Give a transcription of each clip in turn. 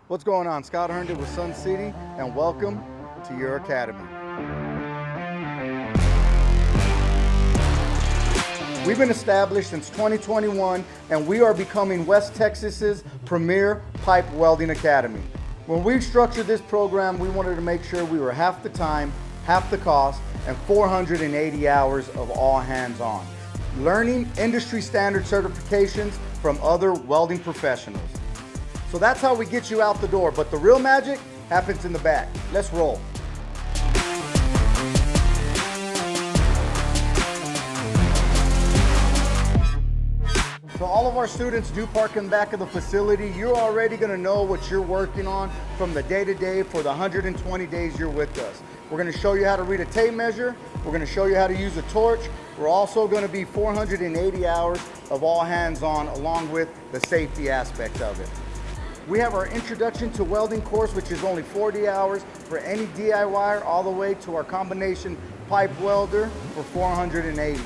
What's going on? Scott Herndon with Sun City, and welcome to your academy. We've been established since 2021, and we are becoming West Texas's premier pipe welding academy. When we structured this program, we wanted to make sure we were half the time, half the cost, and 480 hours of all hands-on, learning industry standard certifications from other welding professionals. So that's how we get you out the door, but the real magic happens in the back. Let's roll. So all of our students do park in the back of the facility. You're already gonna know what you're working on from the day-to-day for the 120 days you're with us. We're gonna show you how to read a tape measure. We're gonna show you how to use a torch. We're also gonna be 480 hours of all hands-on, along with the safety aspect of it. We have our Introduction to Welding course, which is only 40 hours for any DIYer, all the way to our combination pipe welder for 480.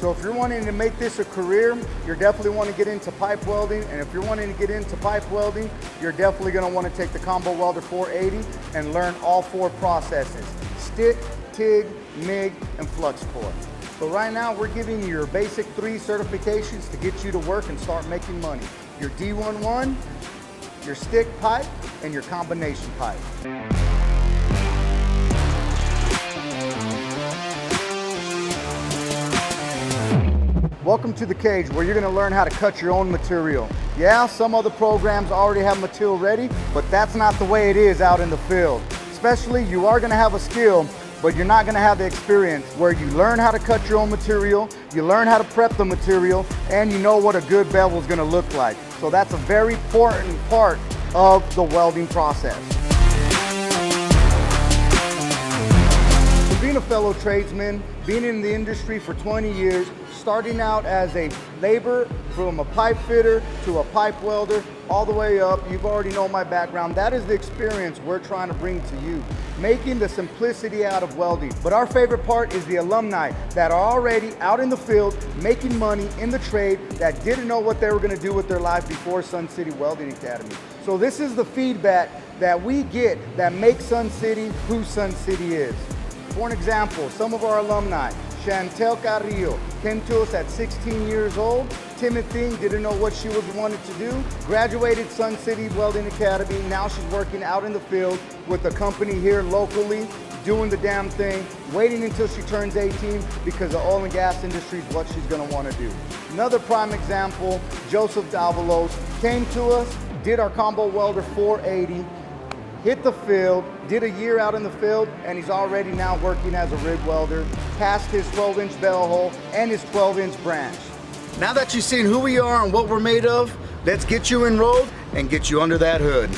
So if you're wanting to make this a career, you're definitely want to get into pipe welding. And if you're wanting to get into pipe welding, you're definitely going to want to take the Combo Welder 480 and learn all four processes: stick, TIG, MIG, and flux core. So right now we're giving you your basic 3 certifications to get you to work and start making money. Your D11, your stick pipe, and your combination pipe. Welcome to the cage, where you're gonna learn how to cut your own material. Yeah, some other programs already have material ready, but that's not the way it is out in the field. Especially, you are gonna have a skill, but you're not gonna have the experience where you learn how to cut your own material, you learn how to prep the material, and you know what a good bevel is gonna look like. So that's a very important part of the welding process. So being a fellow tradesman, being in the industry for 20 years, starting out as a laborer, from a pipe fitter to a pipe welder, all the way up, you've already know my background. That is the experience we're trying to bring to you, making the simplicity out of welding. But our favorite part is the alumni that are already out in the field, making money in the trade, that didn't know what they were gonna do with their life before Sun City Welding Academy. So this is the feedback that we get that makes Sun City who Sun City is. For an example, some of our alumni, Chantel Carrillo, came to us at 16 years old. Timothy didn't know what she wanted to do. Graduated Sun City Welding Academy. Now she's working out in the field with a company here locally, doing the damn thing, waiting until she turns 18 because the oil and gas industry is what she's gonna wanna do. Another prime example, Joseph Davalos, came to us, did our Combo Welder 480, hit the field, did a year out in the field, and he's already now working as a rig welder, past his 12-inch bell hole and his 12-inch branch. Now that you've seen who we are and what we're made of, let's get you enrolled and get you under that hood.